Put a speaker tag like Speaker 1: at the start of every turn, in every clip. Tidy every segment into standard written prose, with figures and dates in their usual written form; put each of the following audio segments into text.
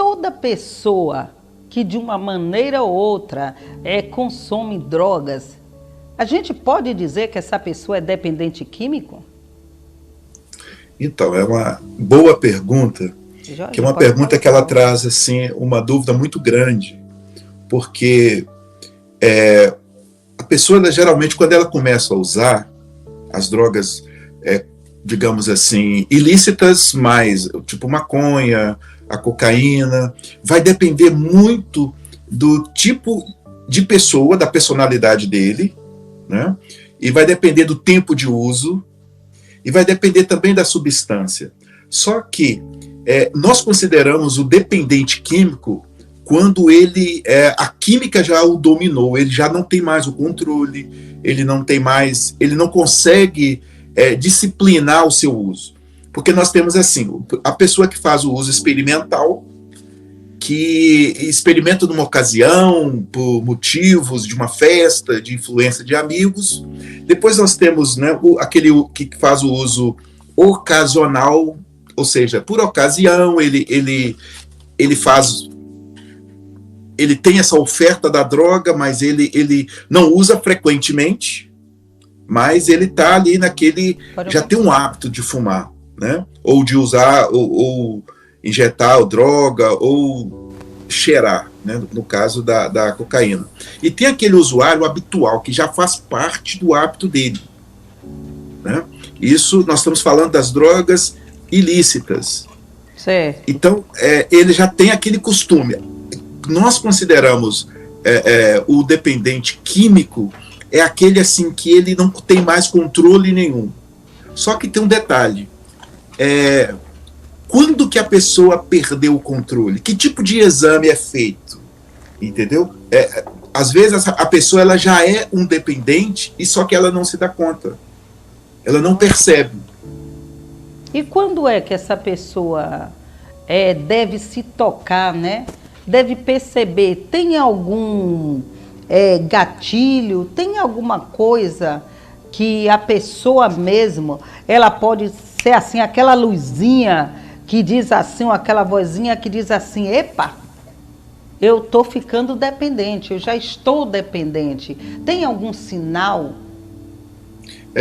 Speaker 1: toda pessoa que de uma maneira ou outra consome drogas, a gente pode dizer que essa pessoa é dependente químico?
Speaker 2: Então, é uma boa pergunta,
Speaker 1: Jorge,
Speaker 2: que é uma
Speaker 1: pode
Speaker 2: pergunta
Speaker 1: falar.
Speaker 2: que ela traz assim, uma dúvida muito grande, porque a pessoa, ela, geralmente, quando ela começa a usar as drogas, digamos assim, ilícitas, mais tipo maconha, a cocaína, vai depender muito do tipo de pessoa, da personalidade dele, né? E vai depender do tempo de uso, e vai depender também da substância. Só que nós consideramos o dependente químico quando a química já o dominou, ele já não tem mais o controle, ele não consegue disciplinar o seu uso. Porque nós temos assim, a pessoa que faz o uso experimental, que experimenta numa ocasião, por motivos de uma festa, de influência de amigos. Depois nós temos, né, aquele que faz o uso ocasional, ou seja, por ocasião, ele tem essa oferta da droga, mas ele não usa frequentemente, mas ele está ali já tem um hábito de fumar, né? Ou de usar, ou injetar droga, ou cheirar, né? No caso da cocaína. E tem aquele usuário habitual, que já faz parte do hábito dele, né? Isso, nós estamos falando das drogas ilícitas.
Speaker 1: Certo.
Speaker 2: Então, ele já tem aquele costume. Nós consideramos o dependente químico aquele assim que ele não tem mais controle nenhum. Só que tem um detalhe. Quando que a pessoa perdeu o controle? Que tipo de exame é feito? Entendeu? Às vezes a pessoa ela já é um dependente e só que ela não se dá conta. Ela não percebe.
Speaker 1: E quando é que essa pessoa deve se tocar, né? Deve perceber, tem algum gatilho, tem alguma coisa que a pessoa mesmo, ela pode ser assim, aquela luzinha que diz assim, ou aquela vozinha que diz assim, epa, eu estou ficando dependente, eu já estou dependente. Tem algum sinal?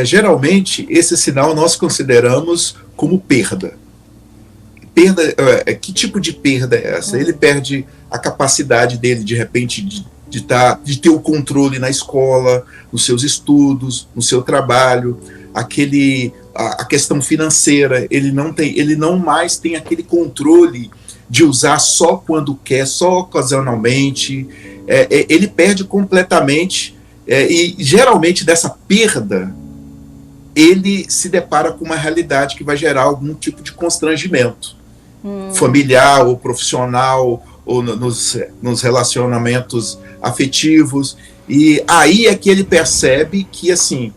Speaker 2: Geralmente, esse sinal nós consideramos como perda. Que tipo de perda é essa? Ele perde a capacidade dele, de repente, de ter o controle na escola, nos seus estudos, no seu trabalho, a questão financeira, ele não mais tem aquele controle de usar só quando quer, só ocasionalmente, ele perde completamente, e geralmente dessa perda, ele se depara com uma realidade que vai gerar algum tipo de constrangimento, familiar ou profissional, ou nos relacionamentos afetivos, e aí é que ele percebe que, assim,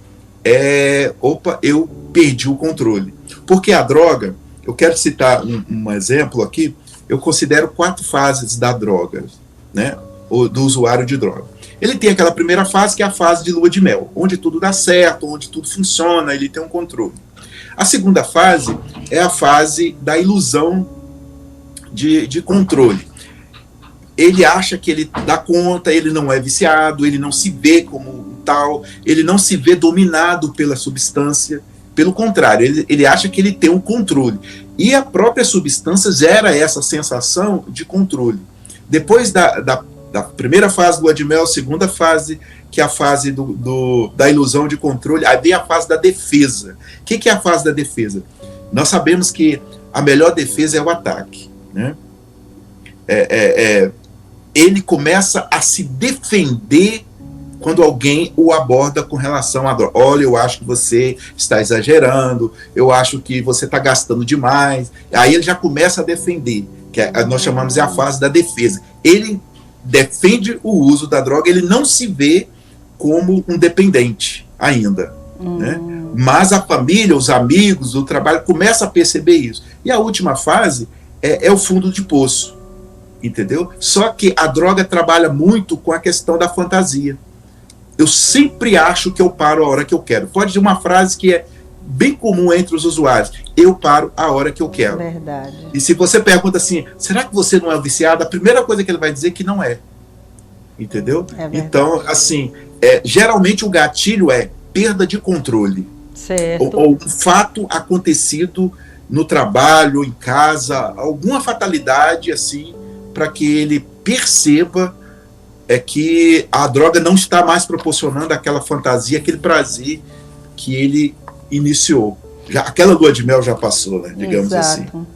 Speaker 2: opa, eu perdi o controle. Porque a droga, eu quero citar um exemplo aqui, eu considero 4 fases da droga, né, do usuário de droga. Ele tem aquela primeira fase, que é a fase de lua de mel, onde tudo dá certo, onde tudo funciona, ele tem um controle. A segunda fase é a fase da ilusão de controle. Ele acha que ele dá conta, ele não é viciado, ele não se vê como tal, ele não se vê dominado pela substância. Pelo contrário, ele acha que ele tem um controle. E a própria substância gera essa sensação de controle. Depois da primeira fase do lua de mel, segunda fase, que é a fase da ilusão de controle, aí vem a fase da defesa. O que é a fase da defesa? Nós sabemos que a melhor defesa é o ataque, né? Ele começa a se defender quando alguém o aborda com relação à droga. Olha, eu acho que você está exagerando, eu acho que você está gastando demais. Aí ele já começa a defender, que nós chamamos de a fase da defesa. Ele defende o uso da droga, ele não se vê como um dependente ainda, né? Mas a família, os amigos, o trabalho começa a perceber isso. E a última fase é o fundo de poço, entendeu? Só que a droga trabalha muito com a questão da fantasia. Eu sempre acho que eu paro a hora que eu quero. Pode ser uma frase que é bem comum entre os usuários. Eu paro a hora que eu quero.
Speaker 1: Verdade.
Speaker 2: E se você pergunta assim, será que você não é viciado? A primeira coisa que ele vai dizer é que não é. Entendeu? Então, assim, geralmente o gatilho é perda de controle.
Speaker 1: Certo.
Speaker 2: Ou um fato acontecido no trabalho, em casa, alguma fatalidade, assim, para que ele perceba que a droga não está mais proporcionando aquela fantasia, aquele prazer que ele iniciou. Aquela lua de mel já passou, né, digamos
Speaker 1: Exato.
Speaker 2: assim.